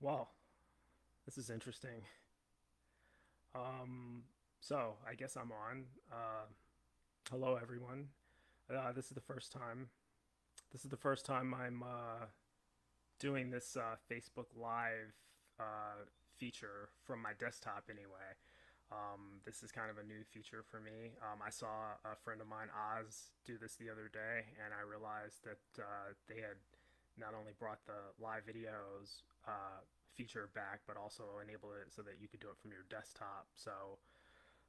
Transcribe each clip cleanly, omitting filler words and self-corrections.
Well, this is interesting. Um, so I guess I'm on. Hello, everyone. This is the first time. This is the first time I'm doing this Facebook Live feature from my desktop. Anyway, this is kind of a new feature for me. I saw a friend of mine, Oz, do this the other day, and I realized that they had not only brought the live videos feature back, but also enabled it so that you could do it from your desktop. So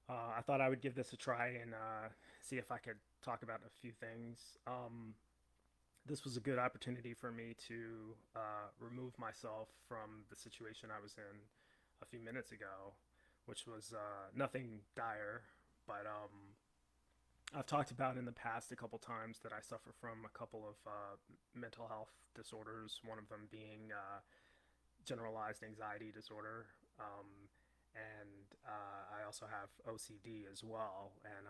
I thought I would give this a try and see if I could talk about a few things. This was a good opportunity for me to remove myself from the situation I was in a few minutes ago, which was nothing dire, but I've talked about in the past a couple times that I suffer from a couple of mental health disorders, one of them being generalized anxiety disorder. And I also have OCD as well. And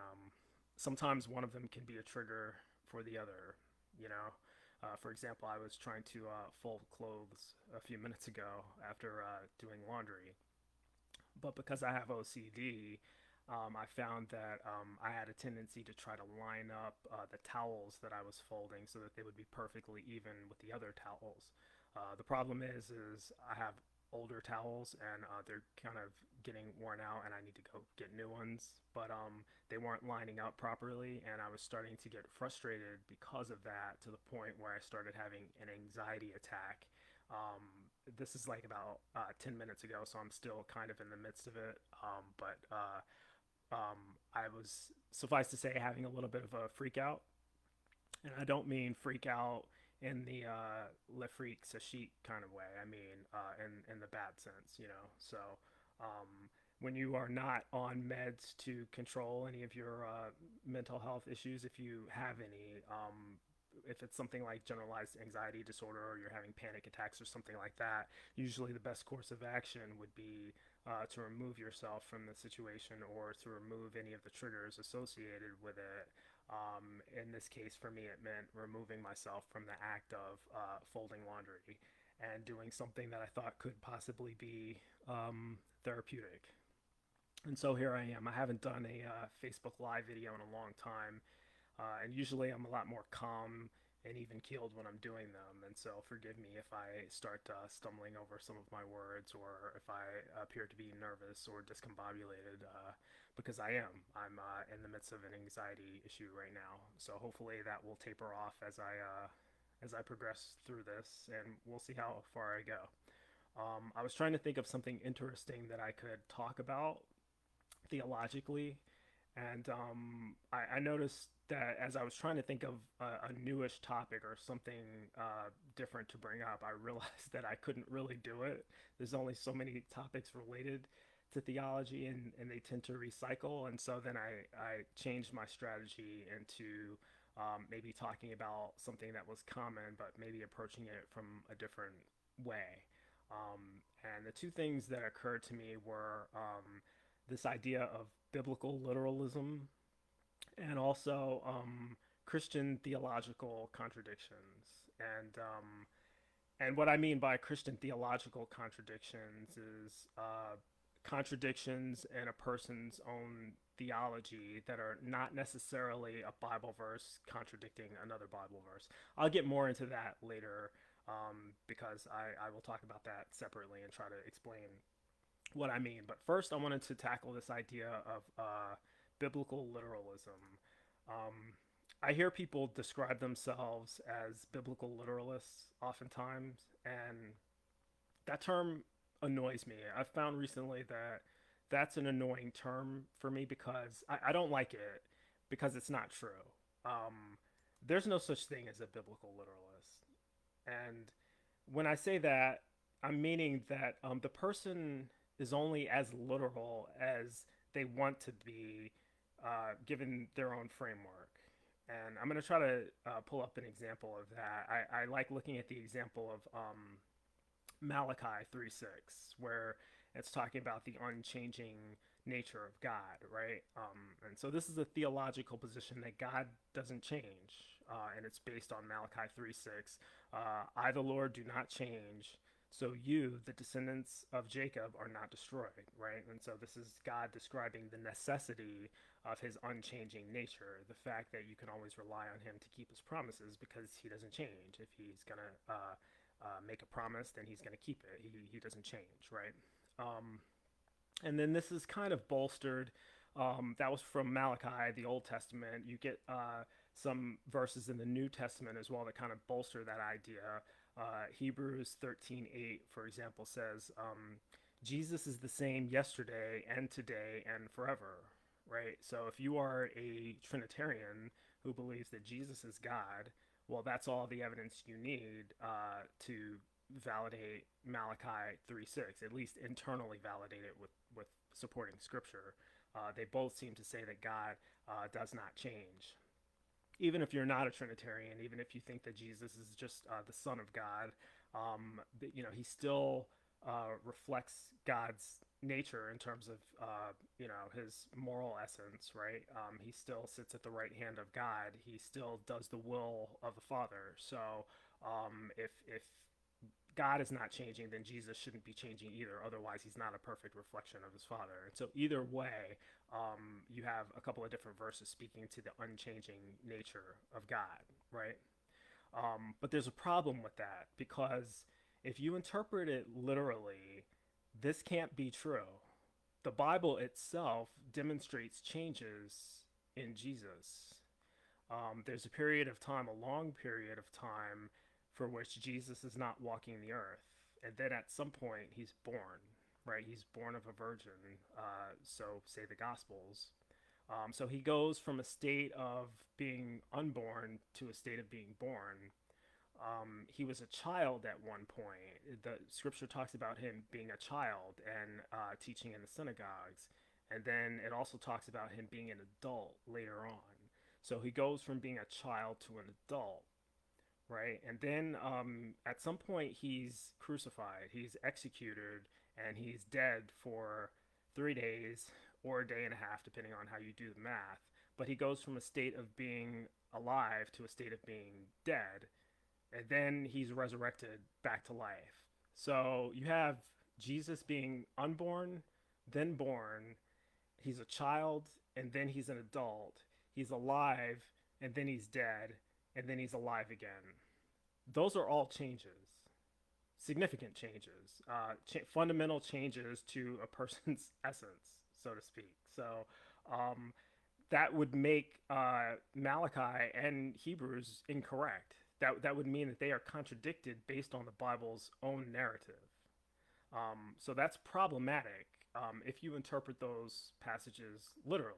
sometimes one of them can be a trigger for the other, you know. For example, I was trying to fold clothes a few minutes ago after doing laundry, but because I have OCD, I found that I had a tendency to try to line up the towels that I was folding so that they would be perfectly even with the other towels. The problem is I have older towels and they're kind of getting worn out, and I need to go get new ones. But they weren't lining up properly, and I was starting to get frustrated because of that to the point where I started having an anxiety attack. This is like about 10 minutes ago, so I'm still kind of in the midst of it. But I was, suffice to say, having a little bit of a freak out. And I don't mean freak out in the Le Freak Sashik kind of way. I mean, in the bad sense, you know. So, when you are not on meds to control any of your mental health issues, if you have any, if it's something like generalized anxiety disorder or you're having panic attacks or something like that, usually the best course of action would be to remove yourself from the situation or to remove any of the triggers associated with it. In this case, for me, it meant removing myself from the act of folding laundry and doing something that I thought could possibly be therapeutic. And so here I am. I haven't done a Facebook Live video in a long time, and usually I'm a lot more calm and even keeled when I'm doing them. And so forgive me if I start stumbling over some of my words or if I appear to be nervous or discombobulated, because I am. I'm in the midst of an anxiety issue right now. So hopefully that will taper off as I progress through this, and we'll see how far I go. I was trying to think of something interesting that I could talk about theologically, and I noticed that as I was trying to think of a newish topic or something different to bring up, I realized that I couldn't really do it. There's only so many topics related to theology, and they tend to recycle. And so then I changed my strategy into maybe talking about something that was common, but maybe approaching it from a different way. And the two things that occurred to me were this idea of biblical literalism and also Christian theological contradictions. And what I mean by Christian theological contradictions is contradictions in a person's own theology that are not necessarily a Bible verse contradicting another Bible verse. I'll get more into that later, because I will talk about that separately and try to explain what I mean. But first, I wanted to tackle this idea of biblical literalism. Um, I hear people describe themselves as biblical literalists oftentimes, and that term annoys me. I've found recently that that's an annoying term for me because I don't like it because it's not true. Um, there's no such thing as a biblical literalist. And when I say that, I'm meaning that the person is only as literal as they want to be, given their own framework. And I'm going to try to pull up an example of that. I like looking at the example of Malachi 3:6, where it's talking about the unchanging nature of God, right? And so this is a theological position that God doesn't change, and it's based on Malachi 3:6. I, the Lord, do not change. So you, the descendants of Jacob, are not destroyed, right? And so this is God describing the necessity of his unchanging nature, the fact that you can always rely on him to keep his promises because he doesn't change. If he's going to make a promise, then he's going to keep it. He doesn't change, right? And then this is kind of bolstered. That was from Malachi, the Old Testament. You get some verses in the New Testament as well that kind of bolster that idea. Hebrews 13:8, for example, says, Jesus is the same yesterday and today and forever, right? So if you are a Trinitarian who believes that Jesus is God, well, that's all the evidence you need to validate Malachi 3:6, at least internally validate it with supporting scripture. They both seem to say that God does not change. Even if you're not a Trinitarian, even if you think that Jesus is just the Son of God, he still reflects God's nature in terms of, his moral essence, right? He still sits at the right hand of God. He still does the will of the Father. So if God is not changing, then Jesus shouldn't be changing either. Otherwise, he's not a perfect reflection of his Father. And so, either way, you have a couple of different verses speaking to the unchanging nature of God, right? But there's a problem with that because if you interpret it literally, this can't be true. The Bible itself demonstrates changes in Jesus. There's a period of time, a long period of time, for which Jesus is not walking the earth. And then at some point, he's born, right? He's born of a virgin, so say the Gospels. So he goes from a state of being unborn to a state of being born. He was a child at one point. The scripture talks about him being a child and teaching in the synagogues. And then it also talks about him being an adult later on. So he goes from being a child to an adult, right? And then at some point he's crucified, he's executed, and he's dead for 3 days or a day and a half, depending on how you do the math. But he goes from a state of being alive to a state of being dead, and then he's resurrected back to life. So you have Jesus being unborn, then born, he's a child, and then he's an adult, he's alive, and then he's dead, and then he's alive again. Those are all changes, significant changes, fundamental changes to a person's essence, so to speak. So that would make Malachi and Hebrews incorrect. That would mean that they are contradicted based on the Bible's own narrative. So that's problematic if you interpret those passages literally.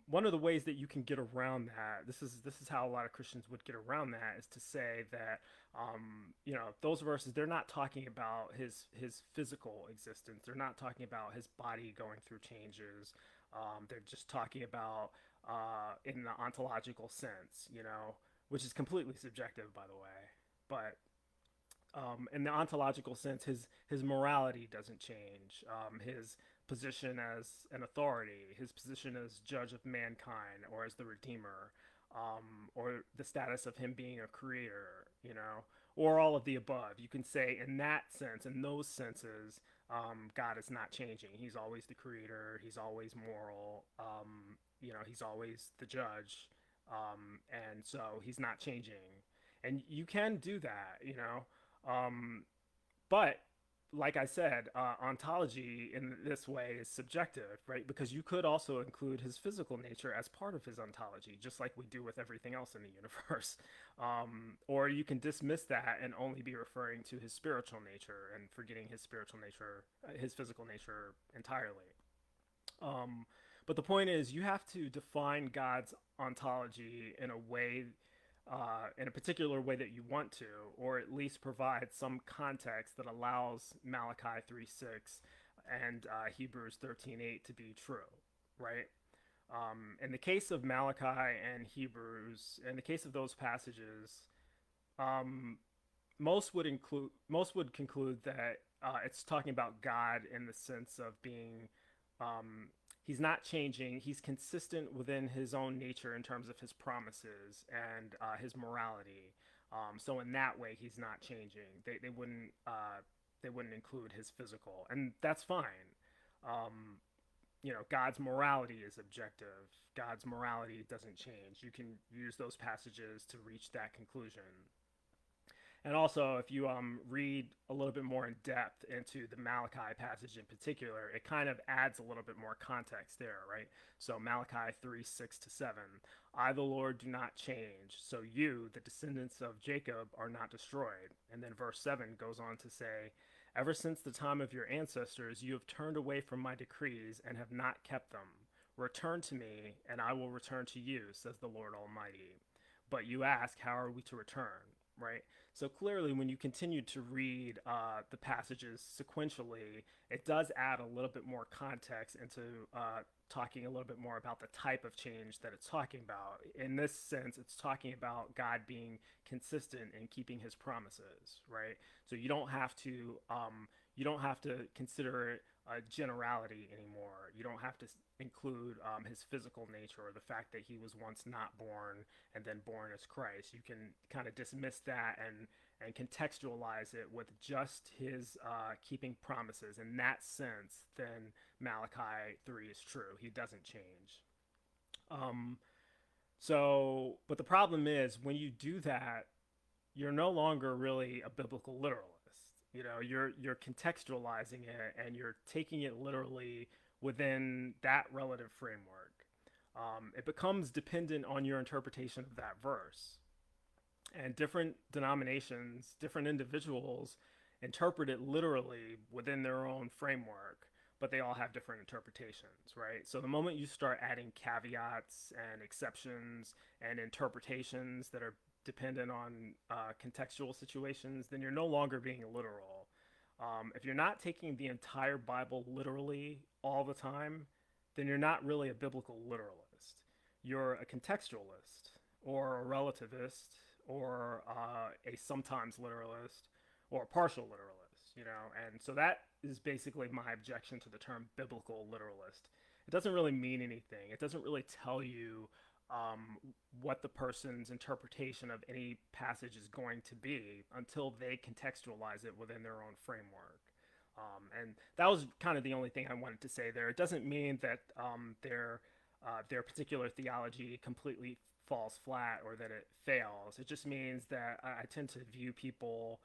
One of the ways that you can get around that, this is how a lot of Christians would get around that, is to say that those verses, they're not talking about his physical existence. They're not talking about his body going through changes. They're just talking about in the ontological sense, which is completely subjective, by the way. But in the ontological sense, his morality doesn't change. His position as an authority, his position as judge of mankind or as the redeemer, or the status of him being a creator, or all of the above. You can say in that sense, in those senses, God is not changing. He's always the creator. He's always moral. He's always the judge. And so he's not changing. And you can do that, but like I said, ontology in this way is subjective, right? Because you could also include his physical nature as part of his ontology, just like we do with everything else in the universe. Or you can dismiss that and only be referring to his spiritual nature and forgetting his spiritual nature, his physical nature entirely. But the point is, you have to define God's ontology in a way, in a particular way that you want to, or at least provide some context that allows Malachi 3:6 and Hebrews 13:8 to be true, right? In the case of Malachi and Hebrews, in the case of those passages, um, most would conclude that it's talking about God in the sense of being he's not changing. He's consistent within his own nature in terms of his promises and his morality. So in that way, he's not changing. They wouldn't include his physical, and that's fine. Um, God's morality is objective. God's morality doesn't change. You can use those passages to reach that conclusion. And also, if you read a little bit more in depth into the Malachi passage in particular, it kind of adds a little bit more context there, right? So, Malachi 3 6 to 7. I, the Lord, do not change. So, you, the descendants of Jacob, are not destroyed. And then verse 7 goes on to say, ever since the time of your ancestors, you have turned away from my decrees and have not kept them. Return to me, and I will return to you, says the Lord Almighty. But you ask, how are we to return? Right? So clearly, when you continue to read the passages sequentially, it does add a little bit more context into talking a little bit more about the type of change that it's talking about. In this sense, it's talking about God being consistent in keeping His promises, right? So you don't have to consider it a generality anymore. You don't have to include his physical nature or the fact that he was once not born and then born as Christ. You can kind of dismiss that and contextualize it with just his keeping promises. In that sense, then Malachi 3 is true. He doesn't change. Um, but the problem is when you do that, you're no longer really a biblical literalist. You're contextualizing it and you're taking it literally within that relative framework. It becomes dependent on your interpretation of that verse. And different denominations, different individuals interpret it literally within their own framework, but they all have different interpretations, right? So the moment you start adding caveats and exceptions and interpretations that are dependent on contextual situations, then you're no longer being literal. If you're not taking the entire Bible literally all the time, then you're not really a biblical literalist. You're a contextualist or a relativist or a sometimes literalist or a partial literalist. And so that is basically my objection to the term biblical literalist. It doesn't really mean anything. It doesn't really tell you what the person's interpretation of any passage is going to be until they contextualize it within their own framework. And that was kind of the only thing I wanted to say there. It doesn't mean that their particular theology completely falls flat or that it fails. It just means that I tend to view people.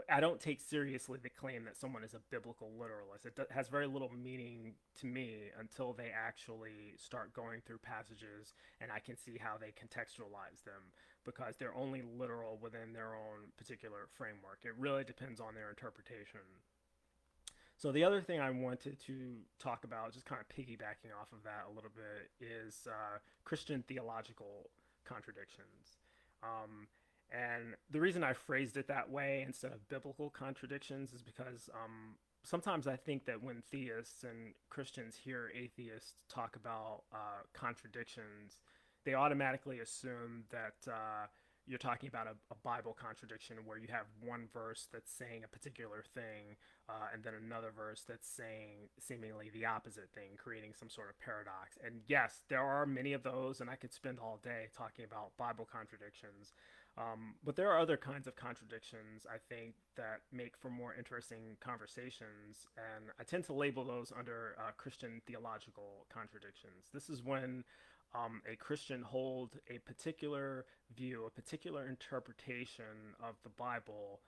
I don't take seriously the claim that someone is a biblical literalist. It has very little meaning to me until they actually start going through passages and I can see how they contextualize them because they're only literal within their own particular framework. It really depends on their interpretation. So the other thing I wanted to talk about, just kind of piggybacking off of that a little bit, is Christian theological contradictions. And the reason I phrased it that way instead of biblical contradictions is because sometimes I think that when theists and Christians hear atheists talk about contradictions, they automatically assume that you're talking about a Bible contradiction where you have one verse that's saying a particular thing and then another verse that's saying seemingly the opposite thing, creating some sort of paradox. And yes, there are many of those, and I could spend all day talking about Bible contradictions. But there are other kinds of contradictions, I think, that make for more interesting conversations, and I tend to label those under Christian theological contradictions. This is when a Christian holds a particular view, a particular interpretation of the Bible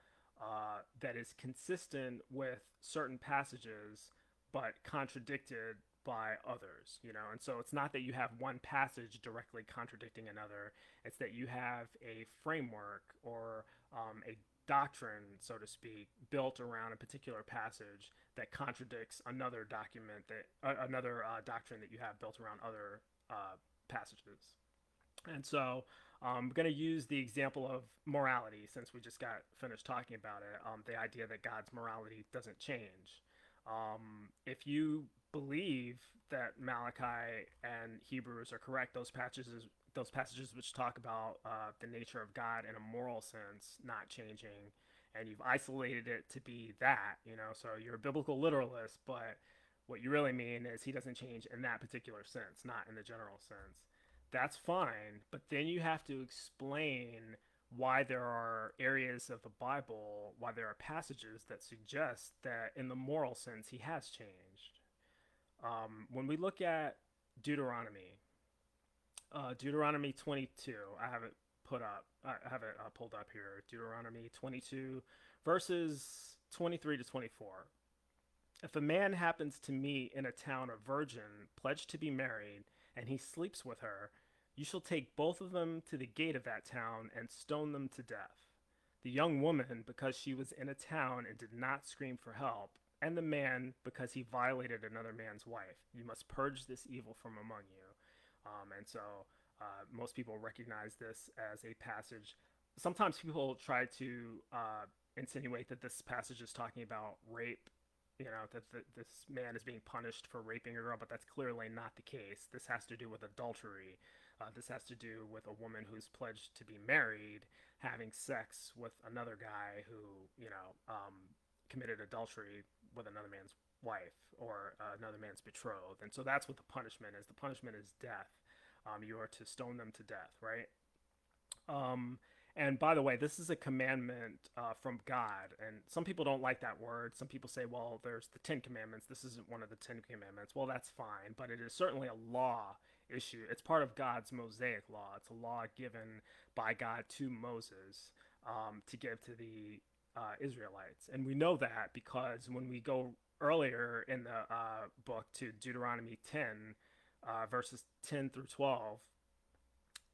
that is consistent with certain passages, but contradicted by others. And so it's not that you have one passage directly contradicting another, it's that you have a framework or a doctrine, so to speak, built around a particular passage that contradicts another another doctrine that you have built around other passages. And so I'm going to use the example of morality since we just got finished talking about it, the idea that God's morality doesn't change. If you believe that Malachi and Hebrews are correct, those passages which talk about the nature of God in a moral sense not changing, and you've isolated it to be that, so you're a biblical literalist, but what you really mean is he doesn't change in that particular sense, not in the general sense. That's fine, but then you have to explain why there are areas of the Bible, why there are passages that suggest that in the moral sense he has changed. When we look at Deuteronomy, Deuteronomy 22, I have it put up, I have it pulled up here. Deuteronomy 22, verses 23 to 24. If a man happens to meet in a town a virgin pledged to be married, and he sleeps with her, you shall take both of them to the gate of that town and stone them to death. The young woman, because she was in a town and did not scream for help, and the man, because he violated another man's wife. You must purge this evil from among you. And so most people recognize this as a passage. Sometimes people try to insinuate that this passage is talking about rape, that this man is being punished for raping a girl, but that's clearly not the case. This has to do with adultery. This has to do with a woman who's pledged to be married having sex with another guy who, committed adultery with another man's wife or another man's betrothed. And so that's what the punishment is. The punishment is death. You are to stone them to death, right? And by the way, this is a commandment from God. And some people don't like that word. Some people say, well, there's the Ten Commandments. This isn't one of the Ten Commandments. Well, that's fine. But it is certainly a law issue. It's part of God's Mosaic law. It's a law given by God to Moses to give to the Israelites. And we know that because when we go earlier in the book to Deuteronomy 10, verses 10 through 12,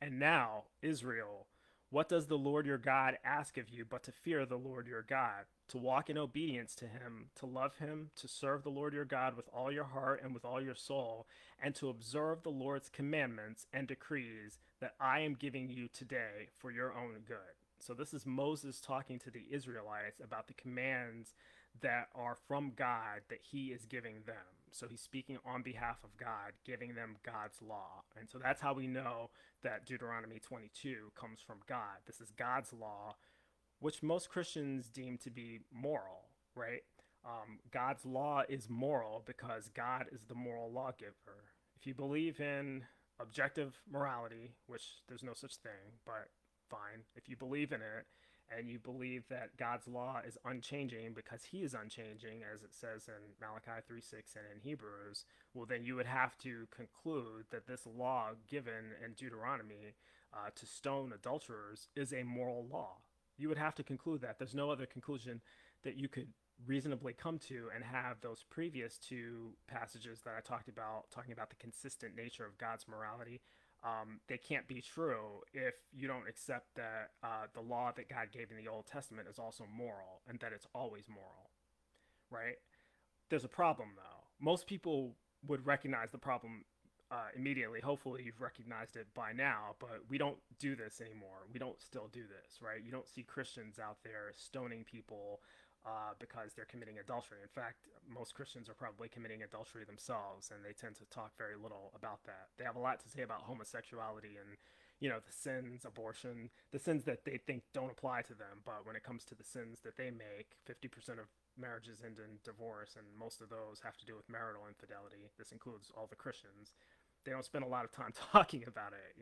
and now, Israel, what does the Lord your God ask of you but to fear the Lord your God, to walk in obedience to him, to love him, to serve the Lord your God with all your heart and with all your soul, and to observe the Lord's commandments and decrees that I am giving you today for your own good? So this is Moses talking to the Israelites about the commands that are from God that he is giving them. So he's speaking on behalf of God, giving them God's law. And so that's how we know that Deuteronomy 22 comes from God. This is God's law, which most Christians deem to be moral, right? God's law is moral because God is the moral lawgiver. If you believe in objective morality, which there's no such thing, but fine. If you believe in it, and you believe that God's law is unchanging because he is unchanging, as it says in Malachi 3:6 and in Hebrews, well, then you would have to conclude that this law given in Deuteronomy to stone adulterers is a moral law. You would have to conclude that. There's no other conclusion that you could reasonably come to and have those previous two passages that I talked about, talking about the consistent nature of God's morality. They can't be true if you don't accept that the law that God gave in the Old Testament is also moral and that it's always moral, right? There's a problem, though. Most people would recognize the problem immediately. Hopefully, you've recognized it by now, but we don't do this anymore. We don't still do this, right? You don't see Christians out there stoning people because they're committing adultery. In fact, most Christians are probably committing adultery themselves, and they tend to talk very little about that. They have a lot to say about homosexuality and, the sins, abortion, the sins that they think don't apply to them. But when it comes to the sins that they make, 50% of marriages end in divorce, and most of those have to do with marital infidelity. This includes all the Christians. They don't spend a lot of time talking about it.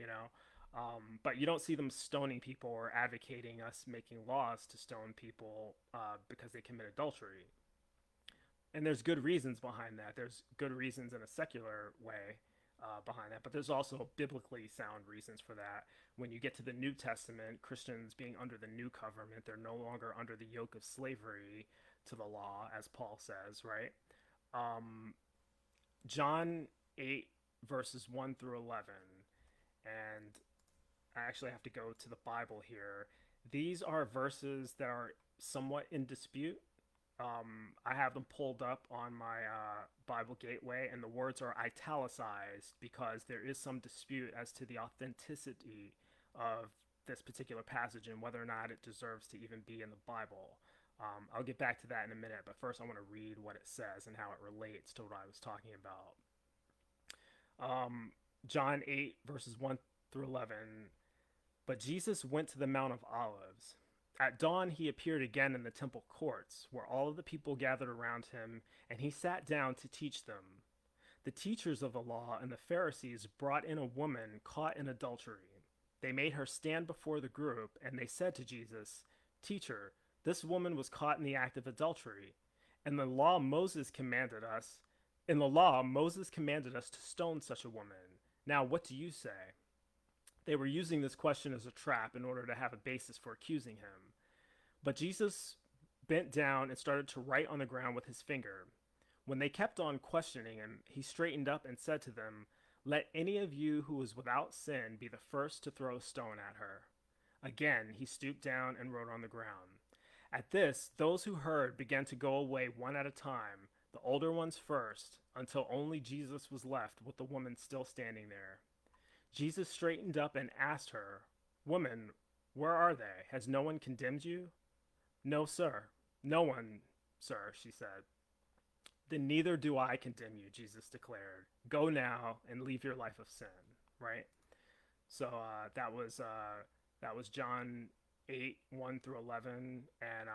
But you don't see them stoning people or advocating us making laws to stone people because they commit adultery. And there's good reasons behind that. There's good reasons in a secular way behind that, but there's also biblically sound reasons for that. When you get to the New Testament, Christians being under the new covenant, they're no longer under the yoke of slavery to the law, as Paul says, right? John 8, verses 1 through 11. And I actually have to go to the Bible here. These are verses that are somewhat in dispute. I have them pulled up on my Bible Gateway, and the words are italicized because there is some dispute as to the authenticity of this particular passage and whether or not it deserves to even be in the Bible. I'll get back to that in a minute, but first I want to read what it says and how it relates to what I was talking about. John 8, verses 1 through 11. But Jesus went to the Mount of Olives. At dawn, he appeared again in the temple courts, where all of the people gathered around him, and he sat down to teach them. The teachers of the law and the Pharisees brought in a woman caught in adultery. They made her stand before the group, and they said to Jesus, "Teacher, this woman was caught in the act of adultery, and the law Moses commanded us. In the law, Moses commanded us to stone such a woman. Now, what do you say?" They were using this question as a trap in order to have a basis for accusing him. But Jesus bent down and started to write on the ground with his finger. When they kept on questioning him, he straightened up and said to them, "Let any of you who is without sin be the first to throw a stone at her." Again, he stooped down and wrote on the ground. At this, those who heard began to go away one at a time, the older ones first, until only Jesus was left with the woman still standing there. Jesus straightened up and asked her, "Woman, where are they? Has no one condemned you?" "No, sir. No one, sir," she said. "Then neither do I condemn you," Jesus declared. "Go now and leave your life of sin." Right? So that was John 8:1 through 11, and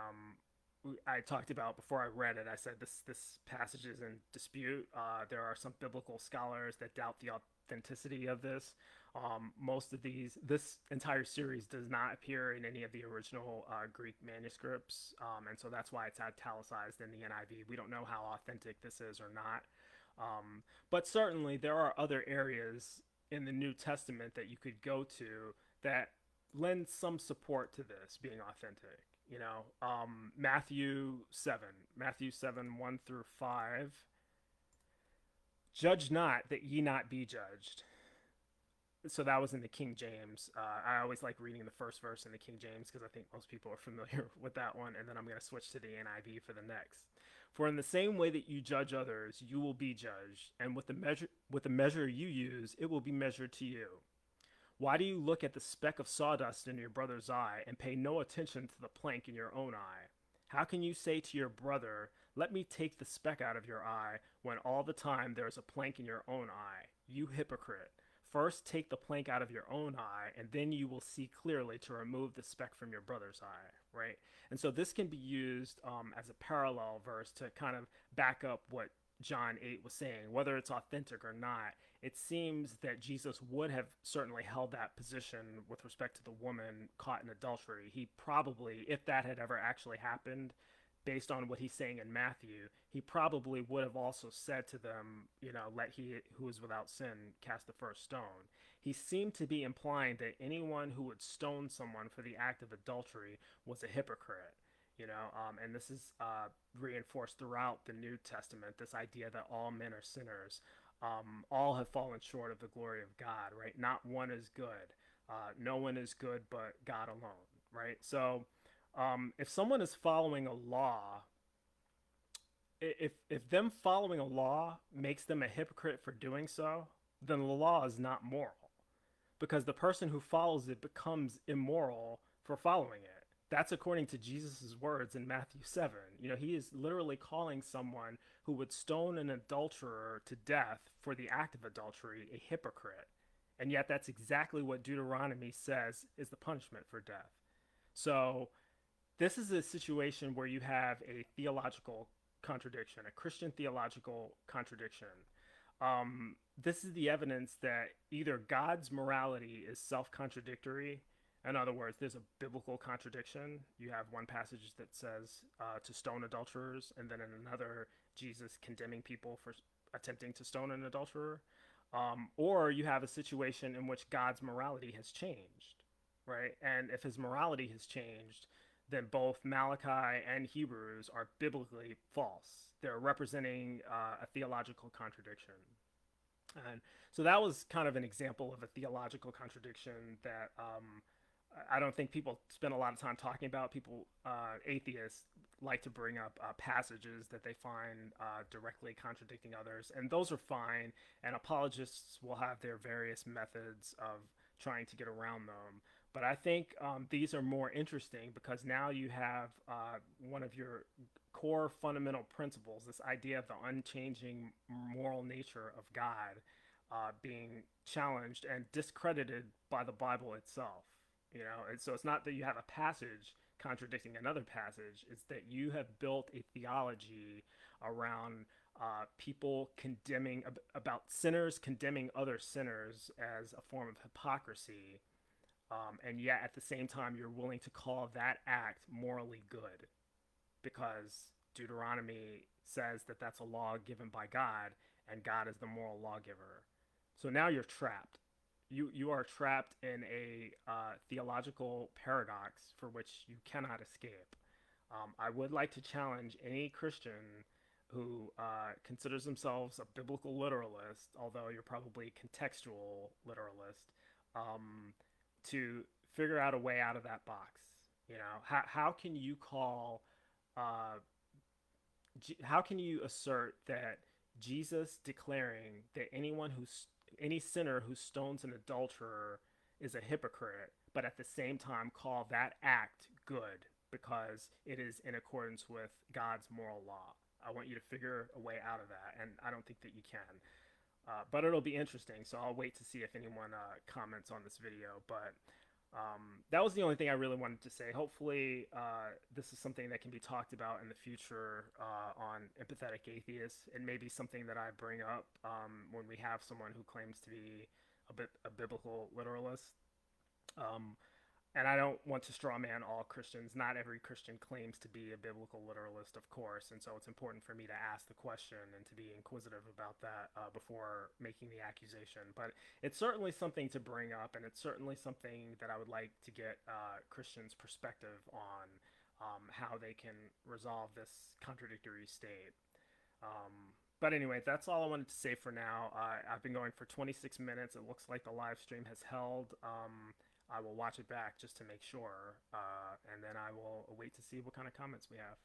I talked about before I read it. I said this passage is in dispute. There are some biblical scholars that doubt the authenticity of this. Most of this entire series does not appear in any of the original Greek manuscripts, and so that's why it's italicized in the NIV. We don't know how authentic this is or not, but certainly there are other areas in the New Testament that you could go to that lend some support to this being authentic. Matthew 7 1 through 5. "Judge not, that ye not be judged." So that was in the King James. I always like reading the first verse in the King James because I think most people are familiar with that one, and then I'm going to switch to the NIV for the next. "For in the same way that you judge others, you will be judged, and with the measure you use, it will be measured to you. Why do you look at the speck of sawdust in your brother's eye and pay no attention to the plank in your own eye? How can you say to your brother, 'Let me take the speck out of your eye,' when all the time there is a plank in your own eye? You hypocrite! First take the plank out of your own eye, and then you will see clearly to remove the speck from your brother's eye." Right? And so this can be used as a parallel verse to kind of back up what John 8 was saying. Whether it's authentic or not, it seems that Jesus would have certainly held that position with respect to the woman caught in adultery. He probably, if that had ever actually happened, based on what he's saying in Matthew, he probably would have also said to them, "Let he who is without sin cast the first stone." He seemed to be implying that anyone who would stone someone for the act of adultery was a hypocrite. And this is reinforced throughout the New Testament, this idea that all men are sinners. All have fallen short of the glory of God, right? Not one is good. No one is good but God alone, right? So if someone is following a law, if them following a law makes them a hypocrite for doing so, then the law is not moral, because the person who follows it becomes immoral for following it. That's according to Jesus' words in Matthew 7. He is literally calling someone who would stone an adulterer to death for the act of adultery a hypocrite. And yet that's exactly what Deuteronomy says is the punishment for death. So this is a situation where you have a theological contradiction, a Christian theological contradiction. This is the evidence that either God's morality is self-contradictory. In other words, there's a biblical contradiction. You have one passage that says to stone adulterers, and then in another, Jesus condemning people for attempting to stone an adulterer. Or you have a situation in which God's morality has changed, right? And if his morality has changed, then both Malachi and Hebrews are biblically false. They're representing a theological contradiction. And so that was kind of an example of a theological contradiction that I don't think people spend a lot of time talking about. Atheists like to bring up passages that they find directly contradicting others, and those are fine, and apologists will have their various methods of trying to get around them. But I think these are more interesting because now you have one of your core fundamental principles, this idea of the unchanging moral nature of God being challenged and discredited by the Bible itself. And so it's not that you have a passage contradicting another passage, it's that you have built a theology around people about sinners condemning other sinners as a form of hypocrisy, and yet at the same time you're willing to call that act morally good because Deuteronomy says that that's a law given by God, and God is the moral lawgiver. So now you're trapped. You are trapped in a theological paradox for which you cannot escape. I would like to challenge any Christian who considers themselves a biblical literalist, although you're probably a contextual literalist, um, to figure out a way out of that box. You know, how can you call uh, how can you assert that Jesus declaring that any sinner who stones an adulterer is a hypocrite, but at the same time call that act good because it is in accordance with God's moral law? I want you to figure a way out of that, and I don't think that you can. But it'll be interesting, so I'll wait to see if anyone comments on this video. But that was the only thing I really wanted to say. Hopefully, this is something that can be talked about in the future on Empathetic Atheists. It may be something that I bring up when we have someone who claims to be a biblical literalist. Um, and I don't want to straw man all Christians. Not every Christian claims to be a biblical literalist, of course, and so it's important for me to ask the question and to be inquisitive about that before making the accusation. But it's certainly something to bring up, and it's certainly something that I would like to get Christians' perspective on how they can resolve this contradictory state. But anyway, that's all I wanted to say for now. I've been going for 26 minutes. It looks like the live stream has held. I will watch it back just to make sure, and then I will wait to see what kind of comments we have.